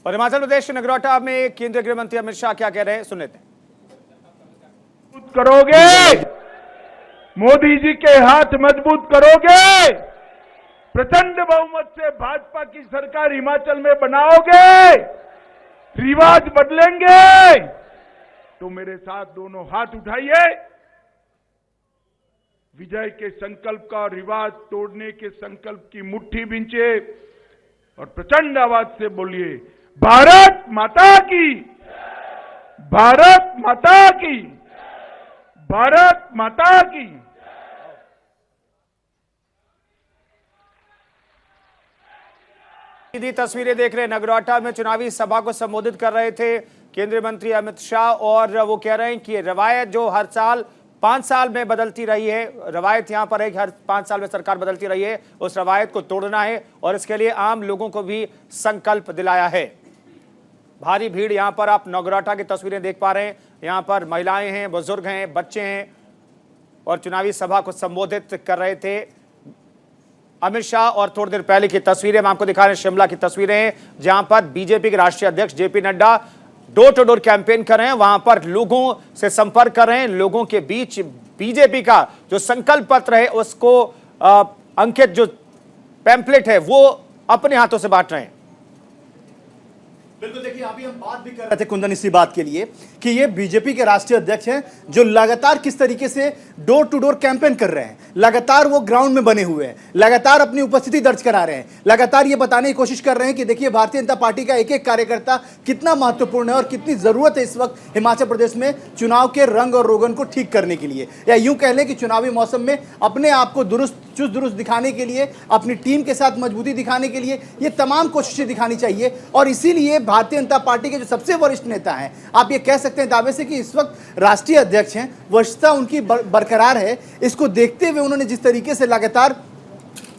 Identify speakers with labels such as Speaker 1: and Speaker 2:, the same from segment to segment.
Speaker 1: और हिमाचल प्रदेश के नगरोटा में केंद्रीय गृह मंत्री अमित शाह क्या कह रहे हैं, सुन लेते हैं।
Speaker 2: करोगे, मोदी जी के हाथ मजबूत करोगे, प्रचंड बहुमत से भाजपा की सरकार हिमाचल में बनाओगे, रिवाज बदलेंगे, तो मेरे साथ दोनों हाथ उठाइए, विजय के संकल्प का और रिवाज तोड़ने के संकल्प की मुट्ठी बींचे और प्रचंड आवाज से बोलिए, भारत माता की, भारत माता की, भारत माता की।
Speaker 1: सीधी तस्वीरें देख रहे हैं, नगरोटा में चुनावी सभा को संबोधित कर रहे थे केंद्रीय मंत्री अमित शाह और वो कह रहे हैं कि रवायत जो हर साल 5 साल में बदलती रही है, रवायत यहां पर है कि हर 5 साल में सरकार बदलती रही है, उस रवायत को तोड़ना है और इसके लिए आम लोगों को भी संकल्प दिलाया है। भारी भीड़ यहां पर आप नगरोटा की तस्वीरें देख पा रहे हैं, यहां पर महिलाएं हैं, बुजुर्ग हैं, बच्चे हैं और चुनावी सभा को संबोधित कर रहे थे अमित शाह। और थोड़ी देर पहले की तस्वीरें हम आपको दिखा रहे हैं, शिमला की तस्वीरें हैं जहां पर बीजेपी के राष्ट्रीय अध्यक्ष JP Nadda door to door campaign कर रहे हैं, वहां पर लोगों से संपर्क कर रहे हैं, लोगों के बीच बीजेपी का जो संकल्प पत्र है उसको अंकित जो पैम्फलेट है वो अपने हाथों से बांट रहे हैं।
Speaker 3: बिल्कुल, देखिए अभी हम बात भी कर रहे थे कुंदन इसी बात के लिए कि ये बीजेपी के राष्ट्रीय अध्यक्ष हैं जो लगातार किस तरीके से डोर टू डोर कैंपेन कर रहे हैं, लगातार वो ग्राउंड में बने हुए हैं, लगातार अपनी उपस्थिति दर्ज करा रहे हैं, लगातार ये बताने की कोशिश कर रहे हैं कि देखिए भारतीय जनता पार्टी का एक एक कार्यकर्ता कितना महत्वपूर्ण है और कितनी जरूरत है इस वक्त हिमाचल प्रदेश में चुनाव के रंग और रोगन को ठीक करने के लिए, या यूं कह लें कि चुनावी मौसम में अपने आप को चुस्त दुरुस्त दिखाने के लिए, अपनी टीम के साथ मजबूती दिखाने के लिए ये तमाम कोशिशें दिखानी चाहिए। और इसीलिए भारतीय जनता पार्टी के जो सबसे वरिष्ठ नेता हैं, आप ये कह सकते हैं दावे से कि इस वक्त राष्ट्रीय अध्यक्ष हैं, वरिष्ठता उनकी बरकरार है, इसको देखते हुए उन्होंने जिस तरीके से लगातार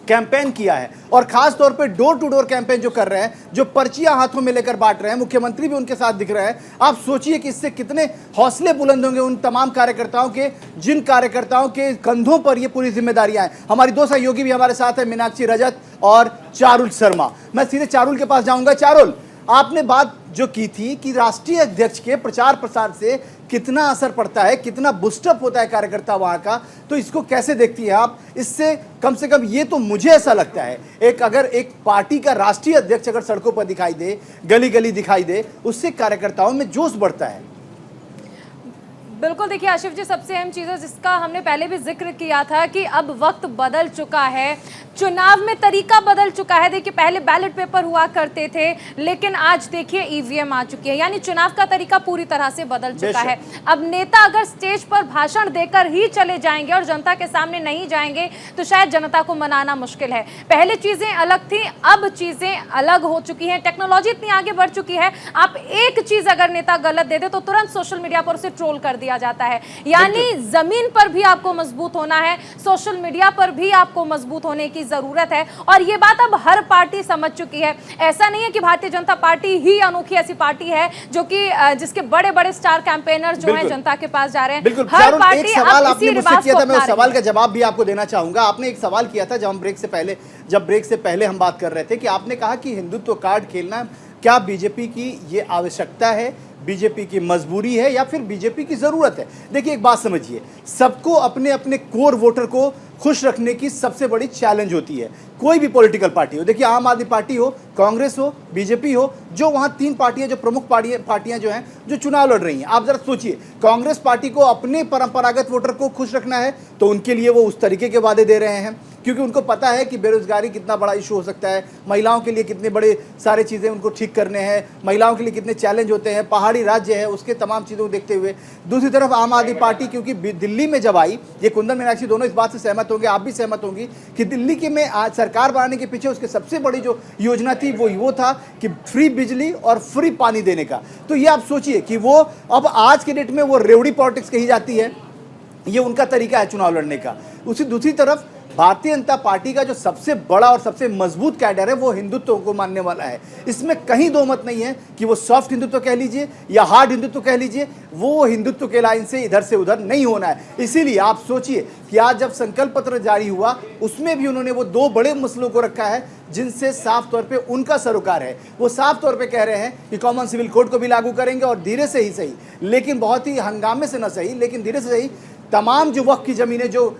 Speaker 3: कैंपेन किया है और खास तौर पे डोर टू डोर कैंपेन जो कर रहे हैं, जो पर्चियां हाथों में लेकर बांट रहे हैं, मुख्यमंत्री भी उनके साथ दिख रहे हैं। आप सोचिए कि इससे कितने हौसले बुलंद होंगे उन तमाम कार्यकर्ताओं के, जिन कार्यकर्ताओं के कंधों पर ये पूरी जिम्मेदारियां हैं। हमारी दो सहयोगी भी हमारे साथ है, मीनाक्षी रजत और चारुल शर्मा। मैं सीधे चारुल के पास जाऊंगा। चारुल, आपने बात जो की थी कि राष्ट्रीय अध्यक्ष के प्रचार प्रसार से कितना असर पड़ता है, कितना बूस्टअप होता है कार्यकर्ता वहां का, तो इसको कैसे देखती है आप? इससे कम से कम ये तो मुझे ऐसा लगता है, अगर एक पार्टी का राष्ट्रीय अध्यक्ष अगर सड़कों पर दिखाई दे, गली गली दिखाई दे, उससे कार्यकर्ताओं में जोश बढ़ता है।
Speaker 4: बिल्कुल, देखिए आशिफ जी, सबसे अहम चीज़ है जिसका हमने पहले भी जिक्र किया था कि अब वक्त बदल चुका है, चुनाव में तरीका बदल चुका है। देखिए पहले बैलेट पेपर हुआ करते थे, लेकिन आज देखिए ईवीएम आ चुकी है, यानी चुनाव का तरीका पूरी तरह से बदल चुका है। अब नेता अगर स्टेज पर भाषण देकर ही चले जाएंगे और जनता के सामने नहीं जाएंगे तो शायद जनता को मनाना मुश्किल है। पहले चीजें अलग थी, अब चीजें अलग हो चुकी हैं, टेक्नोलॉजी इतनी आगे बढ़ चुकी है। आप एक चीज अगर नेता गलत दे दे तो तुरंत सोशल मीडिया पर उसे ट्रोल कर दिया जाता है। यानी जमीन पर भी आपको मजबूत होना है, सोशल मीडिया पर भी आपको मजबूत होने की जरूरत है और ये बात अब हर पार्टी समझ चुकी है। ऐसा नहीं है कि भारतीय जनता पार्टी ही अनोखी ऐसी पार्टी है जो कि जिसके बड़े बड़े स्टार कैंपेनर जो हैं जनता के पास जा रहे हैं।
Speaker 3: बिल्कुल,
Speaker 4: हर पार्टी
Speaker 3: एक सवाल आपने मुझसे किया था, मैं उस सवाल का
Speaker 4: है।
Speaker 3: जवाब भी आपको देना चाहूंगा। आपने एक सवाल किया था जब ब्रेक से पहले हम बात कर रहे थे कि आपने कहा कि हिंदुत्व कार्ड खेलना क्या बीजेपी की ये आवश्यकता है, बीजेपी की मजबूरी है या फिर बीजेपी की जरूरत है? देखिए एक बात समझिए, सबको अपने अपने कोर वोटर को खुश रखने की सबसे बड़ी चैलेंज होती है, कोई भी पॉलिटिकल पार्टी हो। देखिए आम आदमी पार्टी हो, कांग्रेस हो, बीजेपी हो, जो वहां 3 पार्टियां जो प्रमुख पार्टियां जो हैं जो चुनाव लड़ रही हैं, आप जरा सोचिए, कांग्रेस पार्टी को अपने परंपरागत वोटर को खुश रखना है तो उनके लिए वो उस तरीके के वादे दे रहे हैं, क्योंकि उनको पता है कि बेरोजगारी कितना बड़ा इशू हो सकता है, महिलाओं के लिए कितने बड़े सारे चीज़ें उनको ठीक करने हैं, महिलाओं के लिए कितने चैलेंज होते हैं, पहाड़ी राज्य है उसके तमाम चीज़ों को देखते हुए। दूसरी तरफ आम आदमी पार्टी, क्योंकि दिल्ली में जब आई, ये कुंदन मीनाक्षी दोनों इस बात से सहमत होंगे, आप भी सहमत होंगी कि दिल्ली के में आज सरकार बनाने के पीछे उसके सबसे बड़ी जो योजना थी वो था कि फ्री बिजली और फ्री पानी देने का। तो ये आप सोचिए कि वो अब आज के डेट में वो रेवड़ी पॉलिटिक्स कही जाती है, ये उनका तरीका है चुनाव लड़ने का। उसी दूसरी तरफ भारतीय जनता पार्टी का जो सबसे बड़ा और सबसे मजबूत कैडर है वो हिंदुत्व को मानने वाला है। इसमें कहीं दो मत नहीं है कि वो सॉफ्ट हिंदुत्व कह लीजिए या हार्ड हिंदुत्व कह लीजिए, वो हिंदुत्व के लाइन से इधर से उधर नहीं होना है। इसीलिए आप सोचिए कि आज जब संकल्प पत्र जारी हुआ उसमें भी उन्होंने वो दो बड़े मसलों को रखा है जिनसे साफ तौर पे उनका सरोकार है। वो साफ तौर पे कह रहे हैं कि कॉमन सिविल कोड को भी लागू करेंगे और धीरे से ही सही, लेकिन बहुत ही हंगामे से न सही, लेकिन धीरे से सही तमाम जो वक्त की जमीनें जो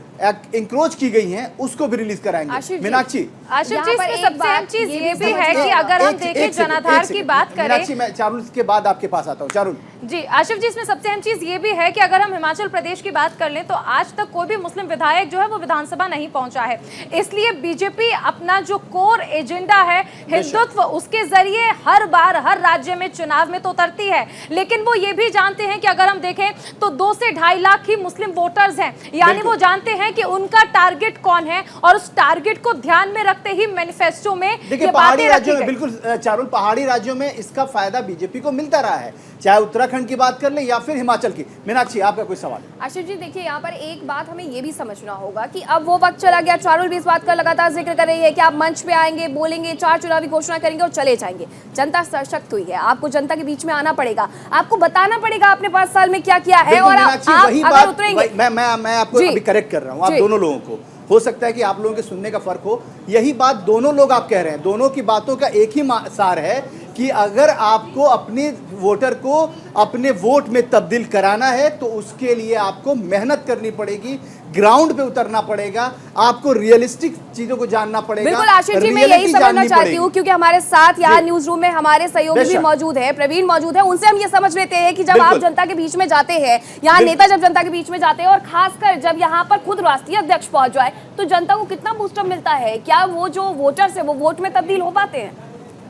Speaker 3: इंक्रोच की गई हैं उसको भी रिलीज कराएंगे। मीनाक्षी,
Speaker 4: आशिफ जी, इसमें सबसे अहम चीज ये भी है कि अगर हम देखें जनाधार की बात करें।
Speaker 3: मीनाक्षी, मैं चारुल के बाद आपके पास आता हूँ। चारुल
Speaker 4: जी, आशिफ जी, इसमें सबसे अहम चीज ये भी है कि अगर हम हिमाचल प्रदेश की बात कर लें तो आज तक कोई भी मुस्लिम विधायक जो है वो विधानसभा नहीं पहुंचा है। इसलिए बीजेपी अपना जो कोर एजेंडा है हिंदुत्व, उसके जरिए हर बार हर राज्य में चुनाव में तो उतरती है, लेकिन वो ये भी जानते हैं कि अगर हम देखें तो 2 से 2.5 लाख ही मुस्लिम वोटर्स हैं, यानी वो जानते हैं कि उनका टारगेट कौन है और उस टारगेट को ध्यान में रखते ही मैनिफेस्टो में
Speaker 3: देखिए पहाड़ी राज्यों में, बिल्कुल चारुल, पहाड़ी राज्यों में इसका फायदा बीजेपी को मिलता रहा है, चाहे उत्तराखंड की बात कर ले या फिर हिमाचल की। मीनाक्षी, आपका कोई सवाल?
Speaker 5: आशिफ जी, देखिए यहाँ पर एक बात हमें ये भी समझना होगा कि अब वो वक्त चला गया। चारुल भी इस बात का लगातार जिक्र कर रही है कि आप मंच पे आएंगे, बोलेंगे, 4 चुनावी घोषणा करेंगे और चले जाएंगे। जनता सशक्त हुई है, आपको जनता के बीच में आना पड़ेगा, आपको बताना पड़ेगा आपने 5 साल में क्या किया है और आप अगर उतरेंगे।
Speaker 3: मैं आपको अभी करेक्ट कर रहा हूँ, आप दोनों लोगों को, हो सकता है कि आप लोगों के सुनने का फर्क हो, यही बात दोनों लोग आप कह रहे हैं, दोनों की बातों का एक ही सार है कि अगर आपको अपने वोटर को अपने वोट में तब्दील कराना है तो उसके लिए आपको मेहनत करनी पड़ेगी, ग्राउंड पे उतरना पड़ेगा, आपको रियलिस्टिक चीजों को जानना पड़ेगा।
Speaker 5: बिल्कुल आशिष जी, मैं यही समझना चाहती हूँ क्योंकि हमारे साथ यहाँ न्यूज रूम में हमारे सहयोगी भी मौजूद है, प्रवीण मौजूद है, उनसे हम ये समझ लेते हैं कि जब आप जनता के बीच में जाते हैं, यहाँ नेता जब जनता के बीच में जाते हैं और खासकर जब यहाँ पर खुद राष्ट्रीय अध्यक्ष पहुंच जाए तो जनता को कितना बूस्टअप मिलता है? क्या वो जो वोटर्स है वो वोट में तब्दील हो पाते हैं?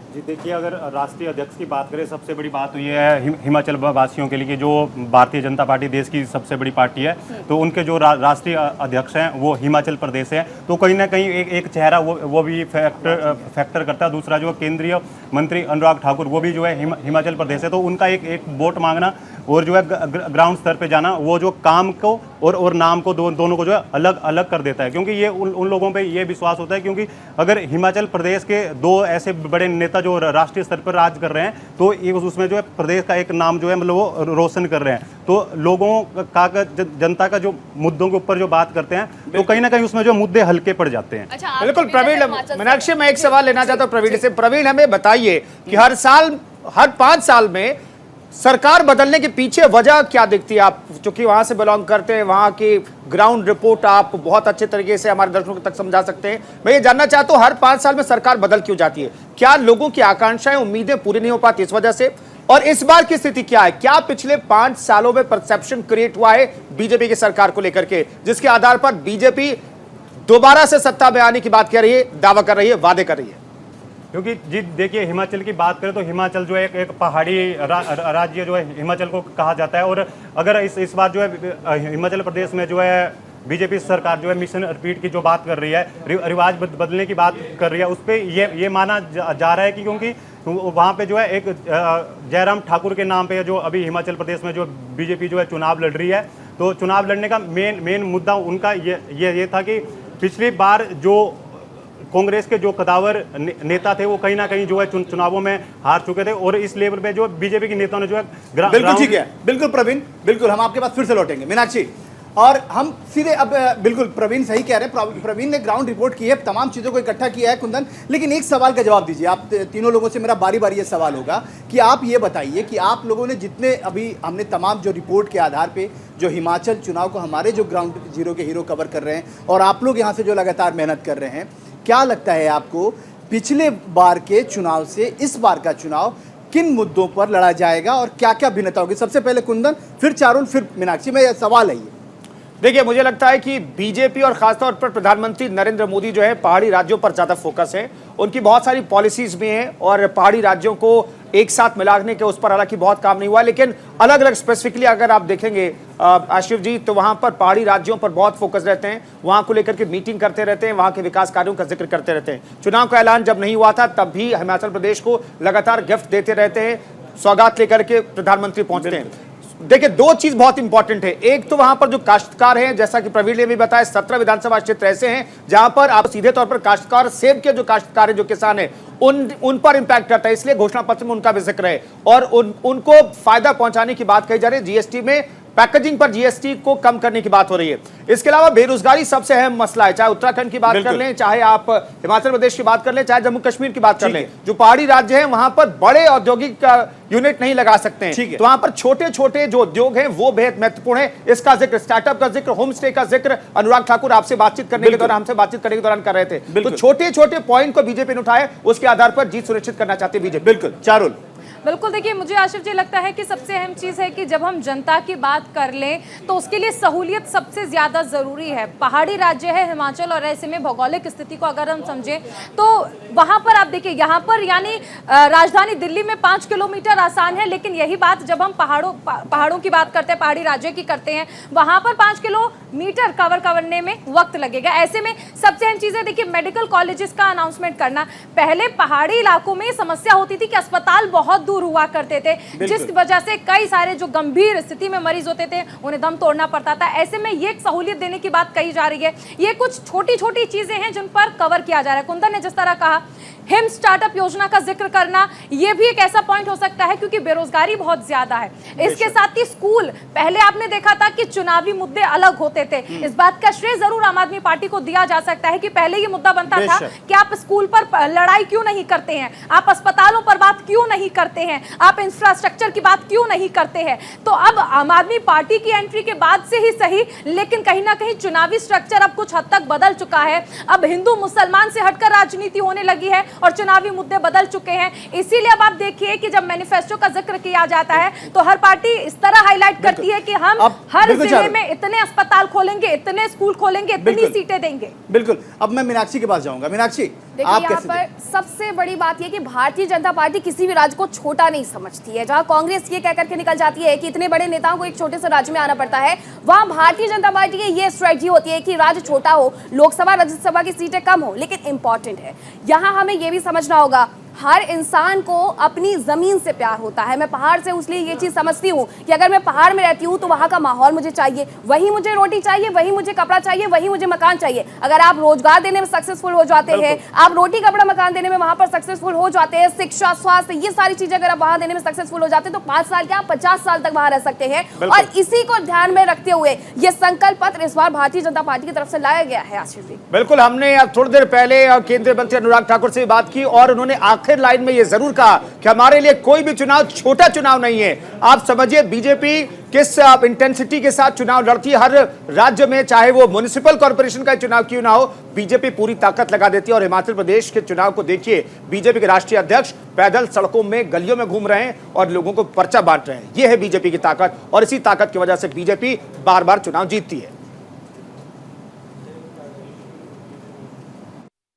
Speaker 6: जी देखिए, अगर राष्ट्रीय अध्यक्ष की बात करें, सबसे बड़ी बात तो ये है हिमाचल वासियों के लिए कि जो भारतीय जनता पार्टी देश की सबसे बड़ी पार्टी है, तो उनके जो राष्ट्रीय अध्यक्ष हैं वो हिमाचल प्रदेश है, तो कहीं ना कहीं एक चेहरा वो भी फैक्टर करता है। दूसरा जो केंद्रीय मंत्री अनुराग ठाकुर वो भी जो है हिमाचल प्रदेश है, तो उनका एक वोट मांगना और जो है ग्राउंड स्तर पे जाना, वो जो काम को और नाम को दोनों को जो है अलग अलग कर देता है, क्योंकि ये उन लोगों पे ये विश्वास होता है क्योंकि अगर हिमाचल प्रदेश के 2 ऐसे बड़े नेता जो राष्ट्रीय स्तर पर राज कर रहे हैं तो उसमें जो है प्रदेश का एक नाम जो है मतलब वो रोशन कर रहे हैं, तो लोगों का जनता का जो मुद्दों के ऊपर जो बात करते हैं तो कहीं ना कहीं उसमें जो मुद्दे हल्के पड़ जाते हैं।
Speaker 5: अच्छा,
Speaker 1: बिल्कुल प्रवीण, मीनाक्षी, मैं एक सवाल लेना चाहता हूँ प्रवीण से। प्रवीण, हमें बताइए कि हर 5 साल में सरकार बदलने के पीछे वजह क्या दिखती है? आप चूंकि वहां से बिलोंग करते हैं, वहां की ग्राउंड रिपोर्ट आप बहुत अच्छे तरीके से हमारे दर्शकों तक समझा सकते हैं। मैं ये जानना चाहता हूं, हर 5 साल में सरकार बदल क्यों जाती है? क्या लोगों की आकांक्षाएं, उम्मीदें पूरी नहीं हो पाती इस वजह से? और इस बार की स्थिति क्या है? क्या पिछले 5 सालों में परसेप्शन क्रिएट हुआ है बीजेपी की सरकार को लेकर के, जिसके आधार पर बीजेपी दोबारा से सत्ता में आने की बात कर रही है, दावा कर रही है, वादे कर रही है?
Speaker 6: क्योंकि जी देखिए, हिमाचल की बात करें तो हिमाचल जो है एक पहाड़ी राज्य जो है हिमाचल को कहा जाता है, और अगर इस बार जो है हिमाचल प्रदेश में जो है बीजेपी सरकार जो है मिशन रिपीट की जो बात कर रही है, रिवाज बदलने की बात कर रही है, उस पर ये माना जा रहा है कि क्योंकि वहाँ पे जो है एक जयराम ठाकुर के नाम पे जो अभी हिमाचल प्रदेश में जो बीजेपी जो है चुनाव लड़ रही है, तो चुनाव लड़ने का मेन मुद्दा उनका ये था कि पिछली बार जो कांग्रेस के जो कदावर नेता थे वो कहीं ना कहीं जो है चुनावों में हार चुके थे, और इस लेवल पे जो बीजेपी के नेताओं ने जो है
Speaker 3: बिल्कुल ठीक है, बिल्कुल प्रवीण, बिल्कुल हम आपके पास फिर से लौटेंगे। मीनाक्षी, और हम सीधे अब बिल्कुल प्रवीण सही कह रहे हैं, प्रवीण ने ग्राउंड रिपोर्ट की है, तमाम चीज़ों को इकट्ठा किया है कुंदन, लेकिन एक सवाल का जवाब दीजिए। आप तीनों लोगों से मेरा बारी बारी ये सवाल होगा कि आप ये बताइए कि आप लोगों ने जितने अभी हमने तमाम जो रिपोर्ट के आधार पे जो हिमाचल चुनाव को हमारे जो ग्राउंड जीरो के हीरो कवर कर रहे हैं और आप लोग यहाँ से जो लगातार मेहनत कर रहे हैं, क्या लगता है आपको पिछले बार के चुनाव से इस बार का चुनाव किन मुद्दों पर लड़ा जाएगा और क्या क्या भिन्नता होगी? सबसे पहले कुंदन, फिर चारुल, फिर मीनाक्षी। में यह सवाल है,
Speaker 1: देखिए, मुझे लगता है कि बीजेपी और खासतौर पर प्रधानमंत्री नरेंद्र मोदी जो है पहाड़ी राज्यों पर ज्यादा फोकस है, उनकी बहुत सारी पॉलिसीज भी हैं और पहाड़ी राज्यों को एक साथ मिलाने के उस पर हालांकि बहुत काम नहीं हुआ, लेकिन अलग अलग स्पेसिफिकली अगर आप देखेंगे आशिफ जी, तो वहां पर पहाड़ी राज्यों पर बहुत फोकस रहते हैं, वहां को लेकर के मीटिंग करते रहते हैं, वहां के विकास कार्यों का जिक्र करते रहते हैं। चुनाव का ऐलान जब नहीं हुआ था तब भी हिमाचल प्रदेश को लगातार गिफ्ट देते रहते हैं, सौगात लेकर के प्रधानमंत्री पहुंचते हैं। देखिए, दो चीज बहुत इंपॉर्टेंट है। एक तो वहां पर जो काश्तकार हैं, जैसा कि प्रवीण ने भी बताया, 17 विधानसभा क्षेत्र ऐसे हैं जहां पर आप सीधे तौर पर काश्तकार, सेब के जो काश्तकार है, जो किसान है, उन पर इंपैक्ट करता है, इसलिए घोषणा पत्र में उनका भी जिक्र है और उनको फायदा पहुंचाने की बात कही जा रही है। जीएसटी में पैकेजिंग पर जीएसटी को कम करने की बात हो रही है। इसके अलावा बेरोजगारी सबसे अहम मसला है, चाहे उत्तराखंड की बात कर लें, चाहे आप हिमाचल प्रदेश की बात कर लें, चाहे जम्मू कश्मीर की बात कर लें। जो पहाड़ी राज्य हैं वहां पर बड़े औद्योगिक यूनिट नहीं लगा सकते हैं, तो वहां पर छोटे छोटे जो उद्योग हैं वो बेहद महत्वपूर्ण है। इसका जिक्र, स्टार्टअप का जिक्र, होम स्टे का जिक्र अनुराग ठाकुर आपसे बातचीत करने के दौरान, हमसे बातचीत करने के दौरान कर रहे थे। तो छोटे छोटे पॉइंट को बीजेपी ने उठाया, उसके आधार पर जीत सुनिश्चित करना चाहती है बीजेपी।
Speaker 3: बिल्कुल चारुल।
Speaker 4: बिल्कुल, देखिए मुझे आशिफ जी लगता है कि सबसे अहम चीज़ है कि जब हम जनता की बात कर लें तो उसके लिए सहूलियत सबसे ज़्यादा ज़रूरी है। पहाड़ी राज्य है हिमाचल और ऐसे में भौगोलिक स्थिति को अगर हम समझें तो वहाँ पर आप देखिए, यहाँ पर यानी राजधानी दिल्ली में 5 किलोमीटर आसान है, लेकिन यही बात जब हम पहाड़ों की बात करते हैं, पहाड़ी राज्य की करते हैं, वहाँ पर 5 किलोमीटर कवर करने में वक्त लगेगा। ऐसे में सबसे अहम चीज़ है, देखिए मेडिकल कॉलेजेस का अनाउंसमेंट करना। पहले पहाड़ी इलाकों में समस्या होती थी कि अस्पताल बहुत दूर हुआ करते थे, जिस वजह से कई सारे जो गंभीर स्थिति में मरीज होते थे उन्हें दम तोड़ना पड़ता था। ऐसे में ये एक सहूलियत देने की बात कही जा रही है। ये कुछ छोटी छोटी चीजें हैं जिन पर कवर किया जा रहा है। कुंदन ने जिस तरह कहा, हिम स्टार्टअप योजना का जिक्र करना, यह भी एक ऐसा पॉइंट हो सकता है क्योंकि बेरोजगारी बहुत ज्यादा है। इसके साथ ही स्कूल, पहले आपने देखा था कि चुनावी मुद्दे अलग होते थे, इस बात का श्रेय जरूर आम आदमी पार्टी को दिया जा सकता है कि पहले ये मुद्दा बनता था कि आप स्कूल पर लड़ाई क्यों नहीं करते हैं, आप अस्पतालों पर बात क्यों नहीं करते हैं, आप इंफ्रास्ट्रक्चर की बात क्यों नहीं करते हैं। तो अब आम आदमी पार्टी की एंट्री के बाद से ही सही, लेकिन कहीं ना कहीं चुनावी स्ट्रक्चर अब कुछ हद तक बदल चुका है। अब हिंदू मुसलमान से हटकर राजनीति होने लगी है और चुनावी मुद्दे बदल चुके हैं। इसीलिए अब आप देखिए कि जब मैनिफेस्टो का जिक्र किया जाता है तो हर पार्टी इस तरह हाईलाइट करती है कि हम हर जिले में इतने अस्पताल खोलेंगे, इतने स्कूल खोलेंगे, इतनी सीटें देंगे।
Speaker 3: बिल्कुल। अब मैं मीनाक्षी के पास जाऊंगा। मीनाक्षी,
Speaker 5: देखिए, यहाँ पर सबसे बड़ी बात यह कि भारतीय जनता पार्टी किसी भी राज्य को छोटा नहीं समझती है। जहां कांग्रेस ये कह करके निकल जाती है कि इतने बड़े नेताओं को एक छोटे से राज्य में आना पड़ता है, वहां भारतीय जनता पार्टी की ये स्ट्रेटजी होती है कि राज्य छोटा हो, लोकसभा राज्यसभा की सीटें कम हो, लेकिन इंपॉर्टेंट है यहां हमें यह भी समझना होगा, हर इंसान को अपनी जमीन से प्यार होता है। मैं पहाड़ से इसलिए ये चीज समझती हूँ कि अगर मैं पहाड़ में रहती हूँ तो वहाँ का माहौल मुझे चाहिए, वही मुझे रोटी चाहिए, वही मुझे कपड़ा चाहिए, वही मुझे मकान चाहिए। अगर आप रोजगार देने में सक्सेसफुल हो जाते हैं, आप रोटी कपड़ा मकान देने में वहां पर सक्सेसफुल हो जाते हैं, शिक्षा स्वास्थ्य ये सारी चीजें अगर आप वहां देने में सक्सेसफुल हो जाते हैं तो 5 साल क्या 50 साल तक वहां रह सकते हैं। और इसी को ध्यान में रखते हुए ये संकल्प पत्र इस बार भारतीय जनता पार्टी की तरफ से लाया गया है। आशीष जी,
Speaker 1: बिल्कुल, हमने अब थोड़ी देर पहले केंद्रीय मंत्री अनुराग ठाकुर से बात की और उन्होंने आखिर लाइन में ये कहा कि हमारे लिए कोई भी चुनाव छोटा चुनाव नहीं है। आप समझिए बीजेपी किस इंटेंसिटी के साथ चुनाव लड़ती है हर राज्य में, चाहे वो म्युनिसिपल कॉर्पोरेशन का चुनाव क्यों ना हो, बीजेपी पूरी ताकत लगा देती है। और हिमाचल प्रदेश के चुनाव को देखिए, बीजेपी के राष्ट्रीय अध्यक्ष पैदल सड़कों में, गलियों में घूम रहे हैं और लोगों को पर्चा बांट रहे हैं। यह है बीजेपी की ताकत और इसी ताकत की वजह से बीजेपी बार बार चुनाव जीतती है।